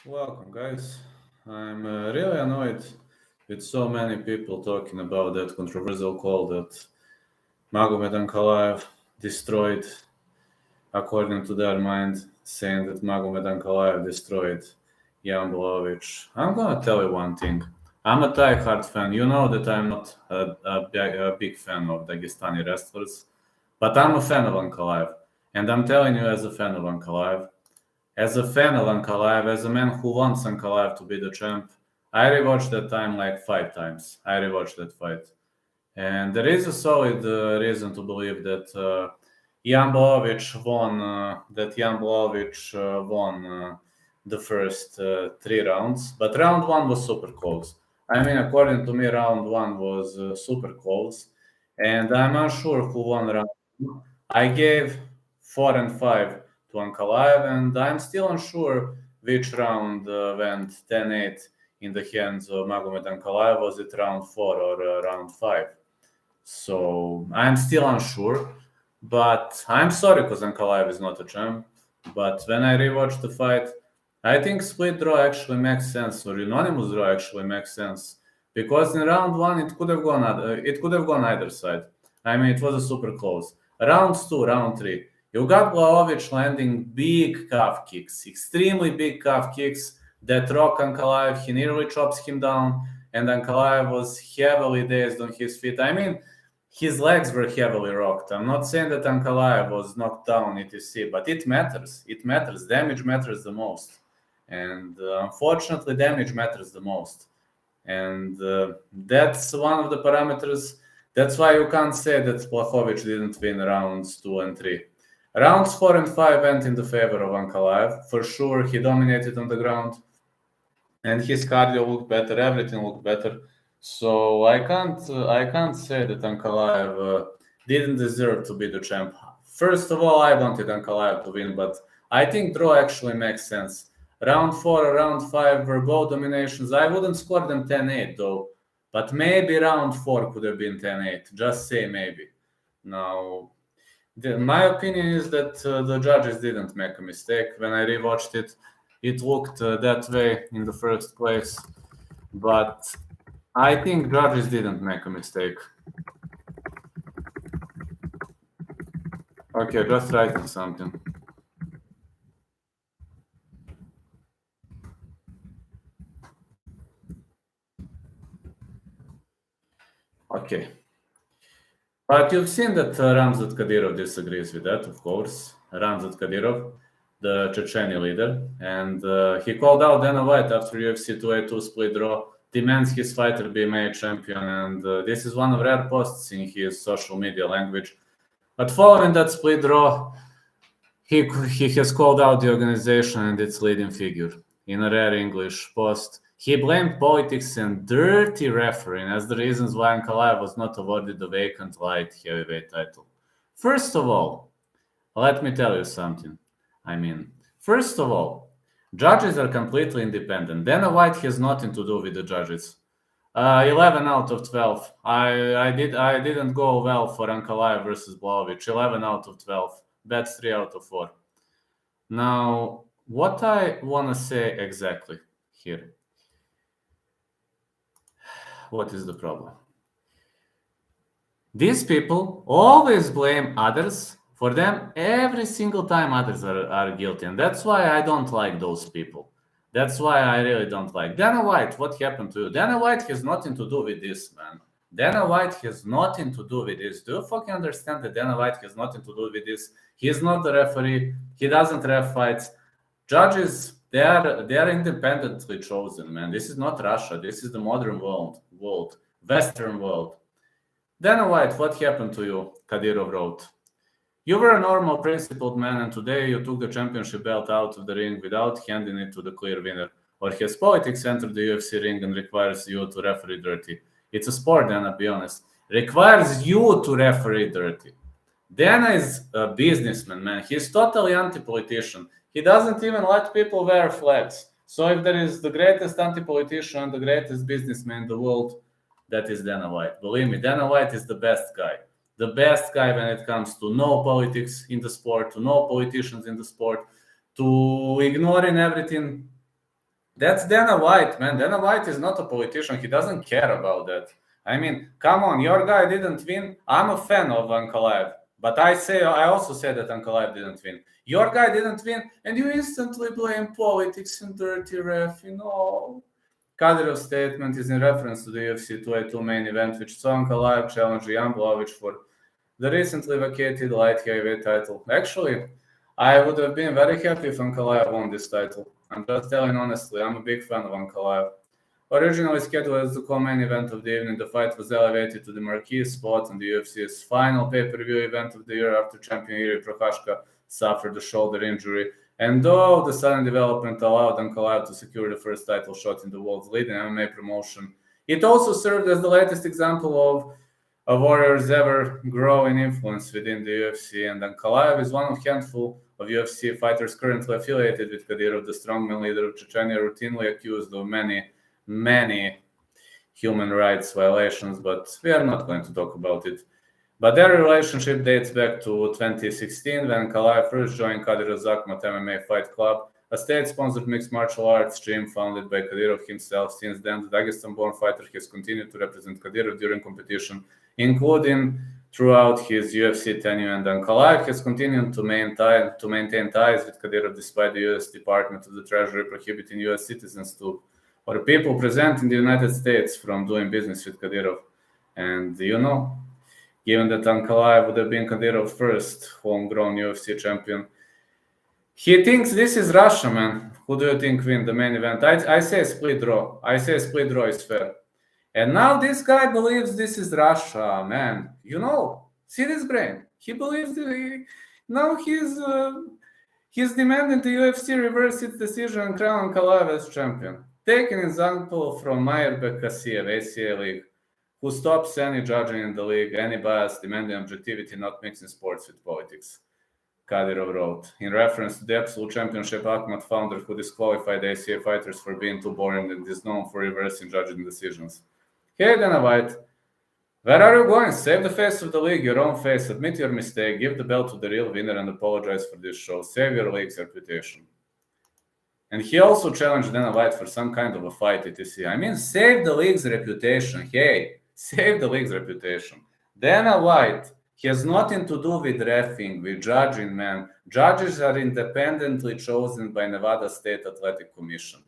Welcome, guys. I'm really annoyed with so many people talking about that controversial call that Magomed Ankalaev destroyed, according to their mind, saying that Magomed Ankalaev destroyed Jan Blachowicz. I'm gonna tell you one thing. I'm a die-hard fan. You know that I'm not a big fan of Dagestani wrestlers, but I'm a fan of Ankalaev. And I'm telling you, as a fan of Ankalaev, as a fan of Ankalaev, as a man who wants Ankalaev to be the champ, I rewatched that time like 5 times. I rewatched that fight. And there is a solid reason to believe that Jan Blachowicz won the first 3 rounds. But round one was super close. I mean, according to me, round one was super close. And I'm not sure who won round two. I gave 4 and 5 to Ankalaev, and I'm still unsure which round went 10-8 in the hands of Magomed Ankalaev. Was it round 4 or round 5? So I'm still unsure, but I'm sorry because Ankalaev is not a champ. But when I rewatched the fight, I think split draw actually makes sense, or unanimous draw actually makes sense, because in round one it could have gone either side. I mean, it was a super close. Rounds 2, round 3, you got Blachowicz landing big calf kicks, extremely big calf kicks that rock Ankalaev. He nearly chops him down, and Ankalaev was heavily dazed on his feet. I mean, his legs were heavily rocked. I'm not saying that Ankalaev was knocked down, etc., but it matters. It matters. Damage matters the most. And unfortunately, damage matters the most. And that's one of the parameters. That's why you can't say that Blachowicz didn't win rounds 2 and 3. Rounds 4 and 5 went in the favor of Ankalaev. For sure, he dominated on the ground. And his cardio looked better. Everything looked better. So I can't say that Ankalaev didn't deserve to be the champ. First of all, I wanted Ankalaev to win, but I think draw actually makes sense. Round 4 or round 5 were both dominations. I wouldn't score them 10-8 though, but maybe round 4 could have been 10-8. Just say maybe. Now, my opinion is that the judges didn't make a mistake. When I rewatched it, it looked that way in the first place, but I think judges didn't make a mistake. Okay, just writing something. Okay. But you've seen that Ramzat Kadyrov disagrees with that, of course. Ramzat Kadyrov, the Chechnya leader. And he called out Dana White after UFC 282 split draw, demands his fighter be made champion. And this is one of rare posts in his social media language. But following that split draw, he has called out the organization and its leading figure in a rare English post. He blamed politics and dirty refereeing as the reasons why Ankalaev was not awarded the vacant light heavyweight title. First of all, let me tell you something. First of all, judges are completely independent. Dana White has nothing to do with the judges. 11 out of 12. I didn't go well for Ankalaev versus Blachowicz. 11 out of 12. That's 3 out of 4. Now, what I want to say exactly here. What is the problem? These people always blame others. For them, every single time others are guilty. And that's why I don't like those people. That's why I really don't like. Dana White, what happened to you? Dana White has nothing to do with this, man. Dana White has nothing to do with this. Do you fucking understand that Dana White has nothing to do with this? He is not the referee. He doesn't ref fights. Judges, they are independently chosen, man. This is not Russia. This is the modern world, Western world. Dana White, what happened to you? Kadyrov wrote. You were a normal, principled man, and today you took the championship belt out of the ring without handing it to the clear winner. Or has politics entered the UFC ring and requires you to referee dirty? It's a sport, Dana, be honest. Requires you to referee dirty. Dana is a businessman, man. He's totally anti-politician. He doesn't even let people wear flags. So if there is the greatest anti-politician and the greatest businessman in the world, that is Dana White. Believe me, Dana White is the best guy. The best guy when it comes to no politics in the sport, to no politicians in the sport, to ignoring everything That's Dana White, man. Dana White is not a politician. He doesn't care about that. I mean, come on, your guy didn't win. I'm a fan of Ankalaev, but I also say that Ankalaev didn't win. Your guy didn't win, and you instantly blame politics and dirty ref. Kadyrov's statement is in reference to the UFC 282 main event, which saw Ankalaev challenge Jan Blachowicz for the recently vacated light heavyweight title. Actually, I would have been very happy if Ankalaev won this title. I'm just telling honestly, I'm a big fan of Ankalaev. Originally scheduled as the co-main event of the evening, the fight was elevated to the marquee spot on the UFC's final pay-per-view event of the year after champion Yuri Prochazka suffered a shoulder injury. And though the sudden development allowed Ankalaev to secure the first title shot in the world's leading MMA promotion, it also served as the latest example of a warrior's ever growing influence within the UFC. And Ankalaev is one of a handful of UFC fighters currently affiliated with Kadyrov, the strongman leader of Chechnya, routinely accused of many human rights violations, but we are not going to talk about it. But their relationship dates back to 2016 when Ankalaev first joined Kadyrov's Akhmat MMA Fight Club, a state-sponsored mixed martial arts gym founded by Kadyrov himself. Since then, the Dagestan-born fighter has continued to represent Kadyrov during competition, including throughout his UFC tenure, and Ankalaev has continued to maintain ties with Kadyrov despite the U.S. Department of the Treasury prohibiting U.S. citizens or people present in the United States from doing business with Kadyrov. And given that Ankalaev would have been Kadyrov's first homegrown UFC champion, he thinks this is Russia, man. Who do you think win the main event? I say split draw. I say split draw is fair. And now this guy believes this is Russia, man. See this brain. He believes now he's demanding the UFC reverse its decision and crown Ankalaev as champion. Take an example from Mayerbek Kasiev, ACA League, who stops any judging in the league, any bias, demanding objectivity, not mixing sports with politics. Kadyrov wrote, in reference to the Absolute Championship Akhmat founder who disqualified ACA fighters for being too boring and is known for reversing judging decisions. Hey, Dana White, where are you going? Save the face of the league, your own face, admit your mistake, give the belt to the real winner and apologize for this show. Save your league's reputation. And he also challenged Dana White for some kind of a fight, etc. I mean, save the league's reputation. Hey, save the league's reputation. Dana White has nothing to do with reffing, with judging, man. Judges are independently chosen by Nevada State Athletic Commission.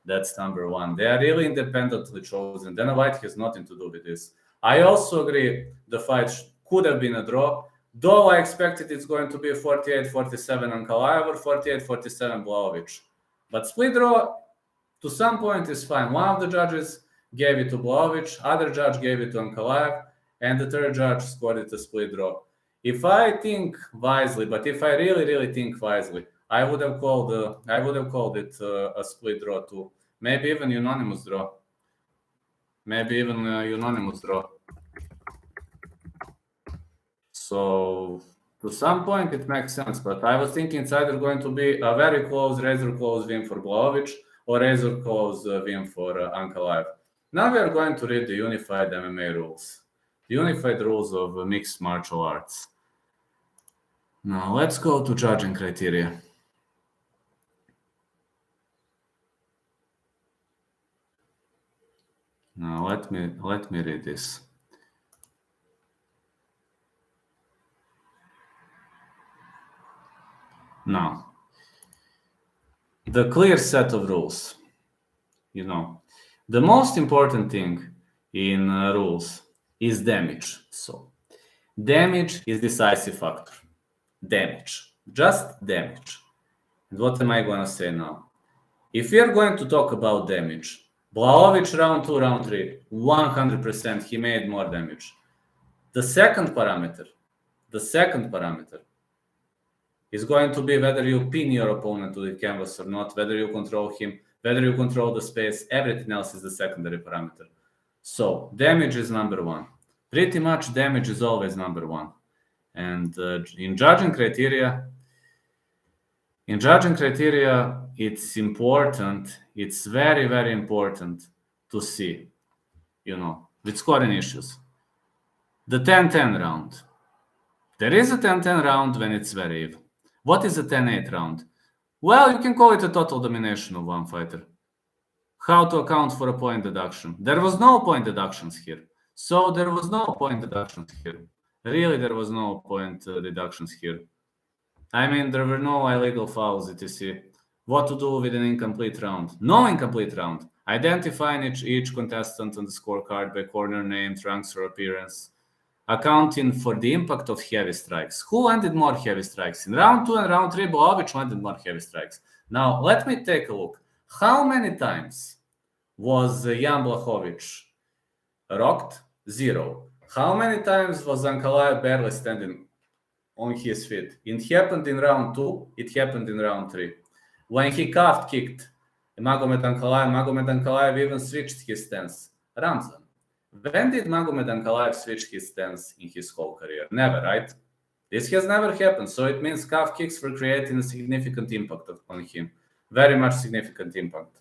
That's number one. They are really independently chosen. Dana White has nothing to do with this. I also agree the fight could have been a draw, though I expected it's going to be 48-47 Ankalaev or 48-47 Blachowicz. But split draw, to some point, is fine. One of the judges gave it to Blachowicz, other judge gave it to Ankalaev, and the third judge scored it a split draw. If I think wisely, but if I really think wisely, I would have called it a split draw too. Maybe even unanimous draw. So to some point it makes sense, but I was thinking it's either going to be a very close, razor close win for Blachowicz or razor close win for Ankalaev. Now we are going to read the unified MMA rules. The unified rules of mixed martial arts. Now let's go to judging criteria. Now let me read this. Now, the clear set of rules. The most important thing in rules is damage. So, damage is decisive factor. Damage. Just damage. And what am I going to say now? If we are going to talk about damage, Blachowicz round 2, round 3, 100% he made more damage. The second parameter is going to be whether you pin your opponent to the canvas or not, whether you control him, whether you control the space. Everything else is the secondary parameter. So damage is number one. Pretty much damage is always number one. And in judging criteria, it's important. It's very, very important to see, with scoring issues. The 10-10 round. There is a 10-10 round when it's very even. What is a 10-8 round? Well, you can call it a total domination of one fighter. how to account for a point deduction. There was no point deductions here. So there was no point deductions here. Really, there was no point deductions here. I mean, there were no illegal fouls, etc. What to do with an incomplete round? No incomplete round. Identifying each contestant on the scorecard by corner name, ranks, or appearance. Accounting for the impact of heavy strikes. Who landed more heavy strikes? In round 2 and round 3, Blachowicz landed more heavy strikes. Now, let me take a look. How many times was Jan Blachowicz rocked? 0. How many times was Ankalaev barely standing on his feet? It happened in round 2. It happened in round 3. When he calf kicked Magomed Ankalaev even switched his stance. Ramzan. When did Magomed Ankalaev switch his stance in his whole career? Never, right? This has never happened. So it means calf kicks were creating a significant impact on him. Very much significant impact.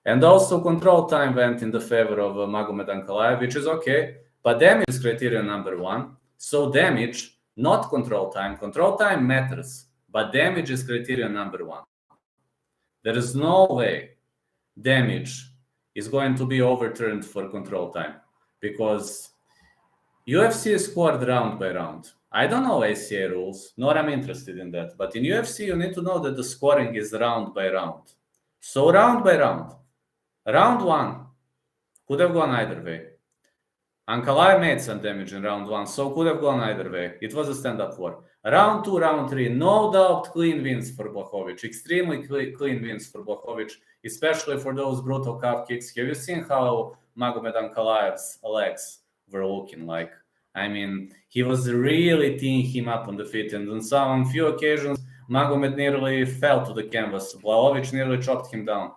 And also control time went in the favor of Magomed Ankalaev, which is okay. But damage is criteria number 1. So damage, not control time. Control time matters. But damage is criteria number 1. There is no way damage is going to be overturned for control time. Because UFC is scored round by round. I don't know ACA rules, nor I'm interested in that. But in UFC, you need to know that the scoring is round by round. So round by round. Round 1 could have gone either way. Ankalaev made some damage in round 1, so could have gone either way. It was a stand-up war. Round 2, round 3, no doubt clean wins for Blachowicz. Extremely clean wins for Blachowicz, especially for those brutal calf kicks. Have you seen how Magomed Ankalaev's legs were looking like? I mean, he was really teeing him up on the feet, and on some few occasions, Magomed nearly fell to the canvas. Blachowicz nearly chopped him down.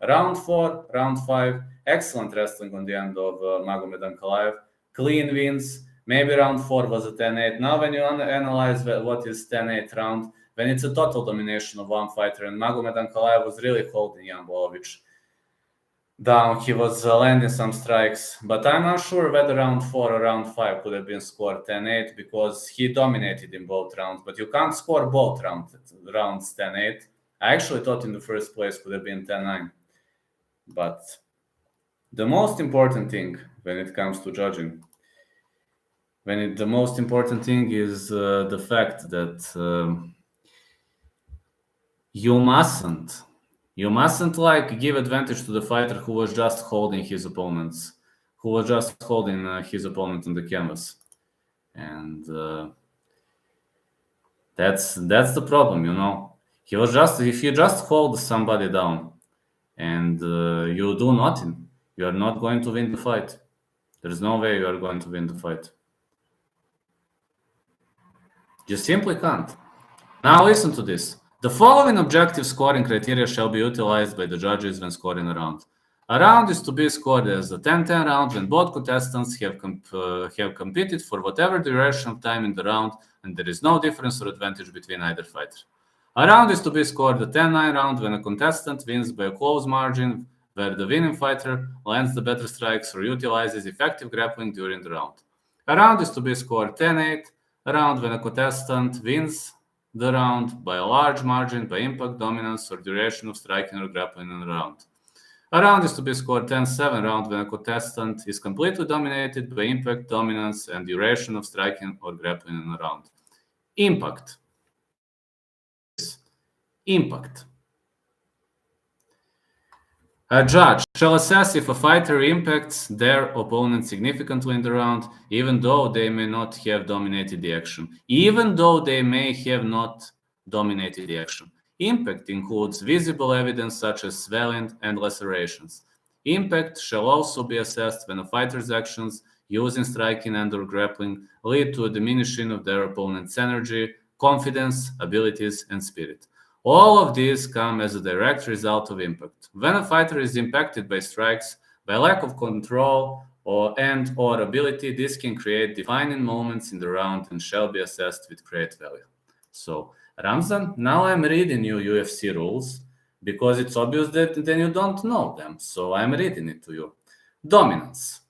Round 4, round 5, excellent wrestling on the end of Magomed Ankalaev. Clean wins. Maybe round 4 was a 10-8. Now when you analyze what is 10-8 round, when it's a total domination of one fighter, and Magomed Ankalaev was really holding Jan Blachowicz down. He was landing some strikes, but I'm not sure whether round 4 or round 5 could have been scored 10-8 because he dominated in both rounds, but you can't score both rounds 10-8. I actually thought in the first place could have been 10-9. But the most important thing when it comes to judging, the most important thing is the fact that you mustn't like give advantage to the fighter who was just holding his opponent on the canvas, and that's the problem, you know. If you just hold somebody down and you do nothing, you are not going to win the fight. There's no way you are going to win the fight. You simply can't. Now listen to this. The following objective scoring criteria shall be utilized by the judges when scoring a round. A round is to be scored as a 10-10 round when both contestants have competed for whatever duration of time in the round and there is no difference or advantage between either fighter. A round is to be scored a 10-9 round when a contestant wins by a close margin where the winning fighter lands the better strikes or utilizes effective grappling during the round. A round is to be scored 10-8 round when a contestant wins the round by a large margin by impact, dominance, or duration of striking or grappling in the round. A round is to be scored 10-7 round when a contestant is completely dominated by impact, dominance, and duration of striking or grappling in the round. Impact. A judge shall assess if a fighter impacts their opponent significantly in the round, even though they may not have dominated the action. Impact includes visible evidence such as swelling and lacerations. Impact shall also be assessed when a fighter's actions using striking and/or grappling lead to a diminishing of their opponent's energy, confidence, abilities, and spirit. All of these come as a direct result of impact. When a fighter is impacted by strikes, by lack of control or ability, this can create defining moments in the round and shall be assessed with great value. So, Ramzan, now I'm reading you UFC rules because it's obvious that then you don't know them. So I'm reading it to you. Dominance.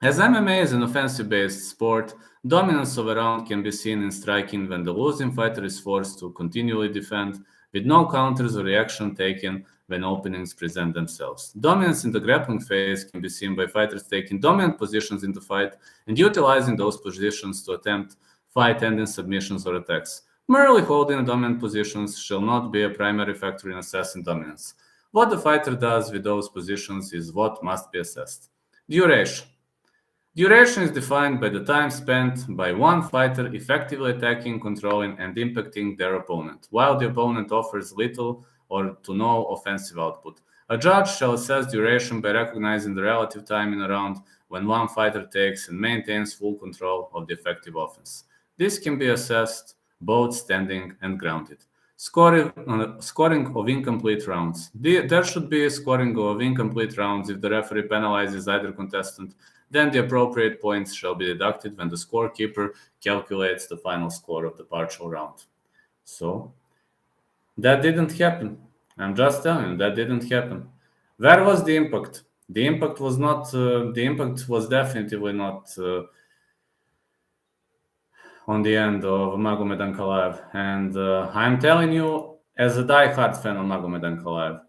As MMA is an offensive-based sport, dominance of a round can be seen in striking when the losing fighter is forced to continually defend with no counters or reaction taken when openings present themselves. Dominance in the grappling phase can be seen by fighters taking dominant positions in the fight and utilizing those positions to attempt fight-ending submissions or attacks. Merely holding dominant positions shall not be a primary factor in assessing dominance. What the fighter does with those positions is what must be assessed. Duration. Duration is defined by the time spent by one fighter effectively attacking, controlling, and impacting their opponent, while the opponent offers little or to no offensive output. A judge shall assess duration by recognizing the relative time in a round when one fighter takes and maintains full control of the effective offense. This can be assessed both standing and grounded. Scoring of incomplete rounds. There should be a scoring of incomplete rounds if the referee penalizes either contestant. Then the appropriate points shall be deducted when the scorekeeper calculates the final score of the partial round. So, that didn't happen. I'm just telling you, that didn't happen. Where was the impact? The impact was not. The impact was definitely not on the end of Magomed Ankalaev. And I'm telling you, as a diehard fan of Magomed Ankalaev,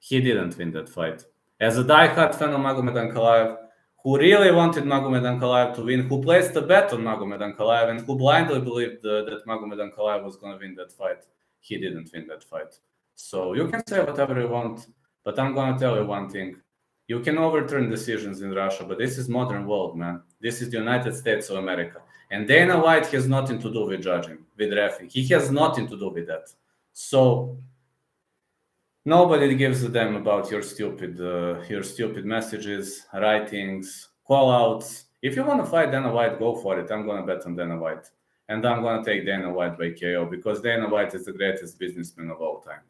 he didn't win that fight. As a diehard fan of Magomed Ankalaev, who really wanted Magomed Ankalaev to win, who placed a bet on Magomed Ankalaev, and who blindly believed that Magomed Ankalaev was going to win that fight, he didn't win that fight. So you can say whatever you want, but I'm going to tell you one thing. You can overturn decisions in Russia, but this is modern world, man. This is the United States of America. And Dana White has nothing to do with judging, with refereeing. He has nothing to do with that. So nobody gives a damn about your stupid messages, writings, call-outs. If you want to fight Dana White, go for it. I'm going to bet on Dana White. And I'm going to take Dana White by KO because Dana White is the greatest businessman of all time.